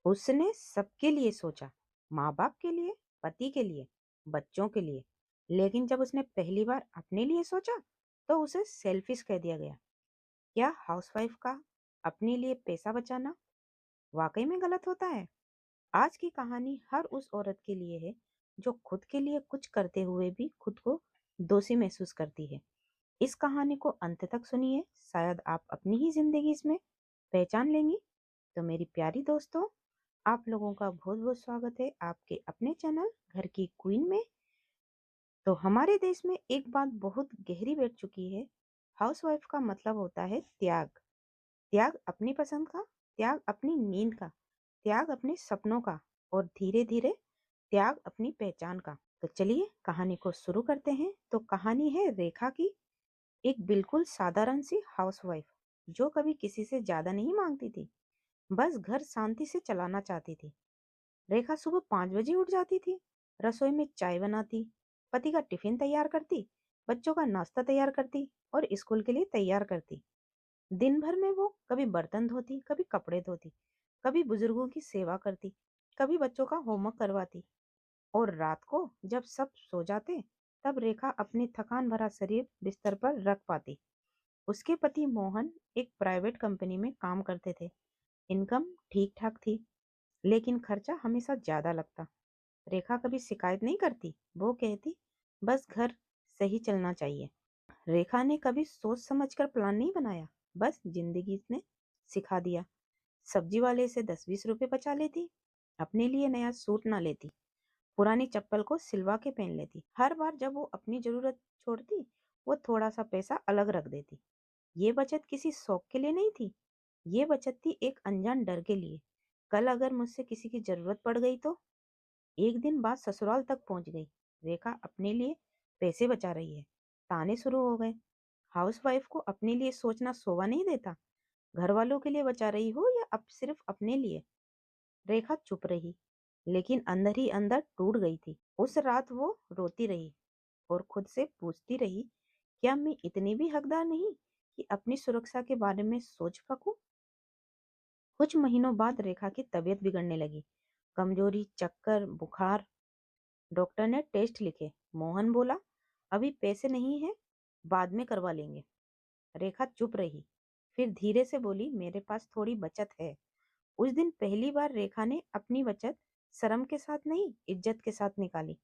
उसने सबके लिए सोचा, माँ-बाप के लिए, पति के लिए, बच्चों के लिए। लेकिन जब उसने पहली बार अपने लिए सोचा, तो उसे सेल्फिश कह दिया गया। क्या हाउसवाइफ का अपने लिए पैसा बचाना वाकई में गलत होता है? आज की कहानी हर उस औरत के लिए है जो खुद के लिए कुछ करते हुए भी खुद को दोषी महसूस करती है। इस कहानी को अंत तक सुनिए, शायद आप अपनी ही जिंदगी इसमें पहचान लेंगी। तो मेरी प्यारी दोस्तों, आप लोगों का बहुत बहुत स्वागत है आपके अपने चैनल घर की क्वीन में। तो हमारे देश में एक बात बहुत गहरी बैठ चुकी है। हाउसवाइफ का मतलब होता है त्याग। त्याग अपनी पसंद का, त्याग अपनी नींद का, त्याग अपने सपनों का, और धीरे धीरे त्याग अपनी पहचान का। तो चलिए कहानी को शुरू करते हैं। तो कहानी है रेखा की, एक बिल्कुल साधारण सी हाउसवाइफ जो कभी किसी से ज्यादा नहीं मांगती थी, बस घर शांति से चलाना चाहती थी। रेखा सुबह 5 बजे उठ जाती थी, रसोई में चाय बनाती, पति का टिफिन तैयार करती, बच्चों का नाश्ता तैयार करती और स्कूल के लिए तैयार करती। दिन भर में वो कभी बर्तन धोती, कभी कपड़े धोती, कभी बुजुर्गों की सेवा करती, कभी बच्चों का होमवर्क करवाती। और रात को जब सब सो जाते, तब रेखा अपनी थकान भरा शरीर बिस्तर पर रख पाती। उसके पति मोहन एक प्राइवेट कंपनी में काम करते थे। इनकम ठीक ठाक थी, लेकिन खर्चा हमेशा ज्यादा लगता। रेखा कभी शिकायत नहीं करती, वो कहती बस घर सही चलना चाहिए। रेखा ने कभी सोच समझकर प्लान नहीं बनाया, बस जिंदगी ने सिखा दिया। सब्जी वाले से 10-20 रुपए बचा लेती, अपने लिए नया सूट ना लेती, पुरानी चप्पल को सिलवा के पहन लेती। हर बार जब वो अपनी जरूरत छोड़ती, वो थोड़ा सा पैसा अलग रख देती। ये बचत किसी शौक के लिए नहीं थी, ये बचत थी एक अनजान डर के लिए। कल अगर मुझसे किसी की जरूरत पड़ गई तो। एक दिन बात ससुराल तक पहुंच गई। रेखा अपने लिए पैसे बचा रही है, ताने शुरू हो गए। हाउसवाइफ को अपने लिए सोचना शोभा नहीं देता। घर वालों के लिए बचा रही हो या अब सिर्फ अपने लिए? रेखा चुप रही, लेकिन अंदर ही अंदर टूट गई थी। उस रात वो रोती रही और खुद से पूछती रही, क्या मैं इतनी भी हकदार नहीं कि अपनी सुरक्षा के बारे में सोच सकूं? कुछ महीनों बाद रेखा की तबीयत बिगड़ने लगी। कमजोरी, चक्कर, बुखार। डॉक्टर ने टेस्ट लिखे। मोहन बोला, अभी पैसे नहीं है, बाद में करवा लेंगे। रेखा चुप रही, फिर धीरे से बोली, मेरे पास थोड़ी बचत है। उस दिन पहली बार रेखा ने अपनी बचत शर्म के साथ नहीं, इज्जत के साथ निकाली।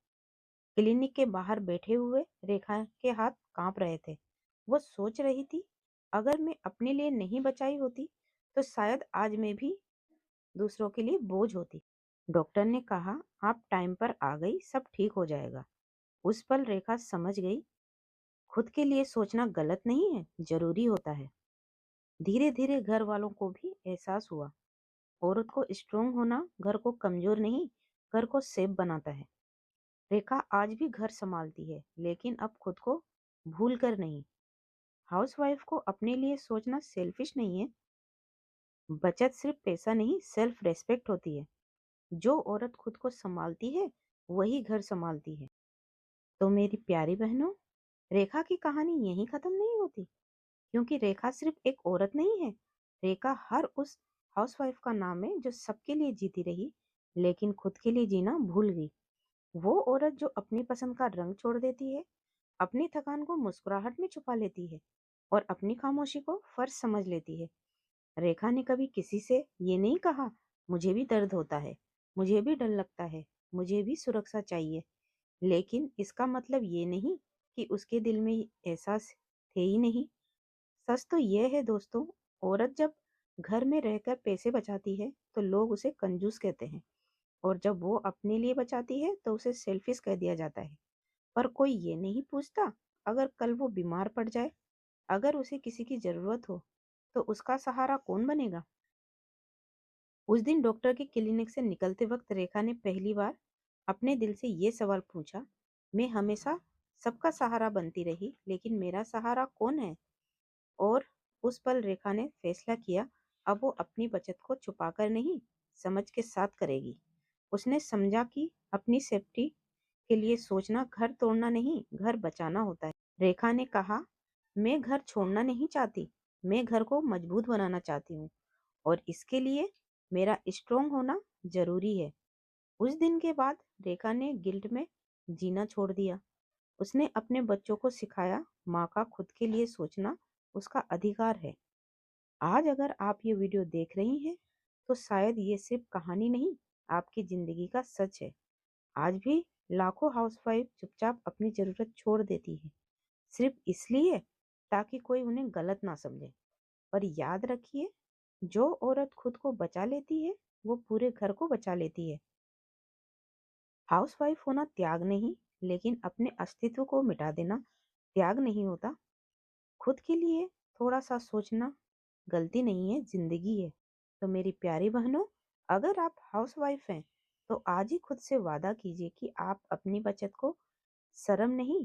क्लिनिक के बाहर बैठे हुए रेखा के हाथ कांप रहे थे। वो सोच रही थी, अगर मैं अपने लिए नहीं बचाई होती तो शायद आज मैं भी दूसरों के लिए बोझ होती। डॉक्टर ने कहा, आप टाइम पर आ गई, सब ठीक हो जाएगा। उस पल रेखा समझ गई, खुद के लिए सोचना गलत नहीं है, जरूरी होता है। धीरे धीरे घर वालों को भी एहसास हुआ, औरत को स्ट्रोंग होना घर को कमजोर नहीं, घर को सेफ बनाता है। रेखा आज भी घर संभालती है, लेकिन अब खुद को भूल कर नहीं। हाउसवाइफ को अपने लिए सोचना सेल्फिश नहीं है। बचत सिर्फ पैसा नहीं, सेल्फ रेस्पेक्ट होती है। जो औरत खुद को संभालती है, वही घर संभालती है। तो मेरी प्यारी बहनों, रेखा की कहानी यहीं खत्म नहीं होती, क्योंकि रेखा सिर्फ एक औरत नहीं है। रेखा हर उस हाउसवाइफ का नाम है जो सबके लिए जीती रही, लेकिन खुद के लिए जीना भूल गई। वो औरत जो अपनी पसंद का रंग छोड़ देती है, अपनी थकान को मुस्कुराहट में छुपा लेती है और अपनी खामोशी को फर्ज समझ लेती है। रेखा ने कभी किसी से ये नहीं कहा, मुझे भी दर्द होता है, मुझे भी डर लगता है, मुझे भी सुरक्षा चाहिए। लेकिन इसका मतलब ये नहीं कि उसके दिल में एहसास थे ही नहीं। सच तो यह है दोस्तों, औरत जब घर में रहकर पैसे बचाती है तो लोग उसे कंजूस कहते हैं, और जब वो अपने लिए बचाती है तो उसे सेल्फिश कह दिया जाता है। पर कोई ये नहीं पूछता, अगर कल वो बीमार पड़ जाए, अगर उसे किसी की जरूरत हो, तो उसका सहारा कौन बनेगा? उस दिन डॉक्टर के क्लिनिक से निकलते वक्त रेखा ने पहली बार अपने दिल से ये सवाल पूछा, मैं हमेशा सबका सहारा बनती रही, लेकिन मेरा सहारा कौन है? और उस पल रेखा ने फैसला किया, अब वो अपनी बचत को छुपाकर नहीं, समझ के साथ करेगी। उसने समझा कि अपनी सेफ्टी के लिए सोचना घर तोड़ना नहीं, घर बचाना होता है। रेखा ने कहा, मैं घर छोड़ना नहीं चाहती, मैं घर को मजबूत बनाना चाहती हूँ, और इसके लिए मेरा स्ट्रोंग होना जरूरी है। उस दिन के बाद रेखा ने गिल्ट में जीना छोड़ दिया। उसने अपने बच्चों को सिखाया माँ का खुद के लिए सोचना उसका अधिकार है। आज अगर आप ये वीडियो देख रही हैं तो शायद ये सिर्फ कहानी नहीं, आपकी जिंदगी का सच है। आज भी लाखों हाउसवाइफ चुपचाप अपनी जरूरत छोड़ देती है, सिर्फ इसलिए ताकि कोई उन्हें गलत ना समझे। पर याद रखिए, जो औरत खुद को बचा लेती है वो पूरे घर को बचा लेती है। हाउसवाइफ होना त्याग नहीं, लेकिन अपने अस्तित्व को मिटा देना त्याग नहीं होता। खुद के लिए थोड़ा सा सोचना गलती नहीं है, जिंदगी है। तो मेरी प्यारी बहनों, अगर आप हाउसवाइफ हैं तो आज ही खुद से वादा कीजिए कि आप अपनी बचत को शर्म नहीं,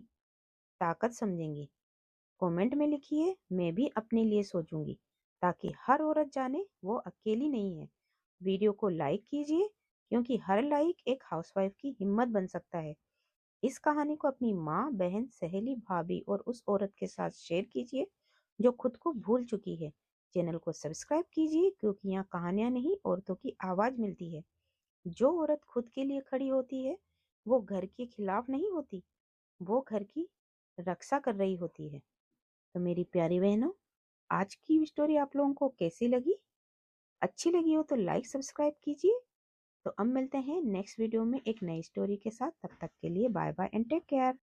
ताकत समझेंगी। कमेंट में लिखिए, मैं भी अपने लिए सोचूंगी, ताकि हर औरत जाने वो अकेली नहीं है। वीडियो को लाइक कीजिए, क्योंकि हर लाइक एक हाउसवाइफ की हिम्मत बन सकता है। इस कहानी को अपनी माँ, बहन, सहेली, भाभी और उस औरत के साथ शेयर कीजिए जो खुद को भूल चुकी है। चैनल को सब्सक्राइब कीजिए, क्योंकि यहाँ कहानियां नहीं, औरतों की आवाज मिलती है। जो औरत खुद के लिए खड़ी होती है वो घर के खिलाफ नहीं होती, वो घर की रक्षा कर रही होती है। तो मेरी प्यारी बहनों, आज की स्टोरी आप लोगों को कैसी लगी? अच्छी लगी हो तो लाइक सब्सक्राइब कीजिए। तो अब मिलते हैं नेक्स्ट वीडियो में एक नई स्टोरी के साथ। तब तक के लिए bye bye and take care.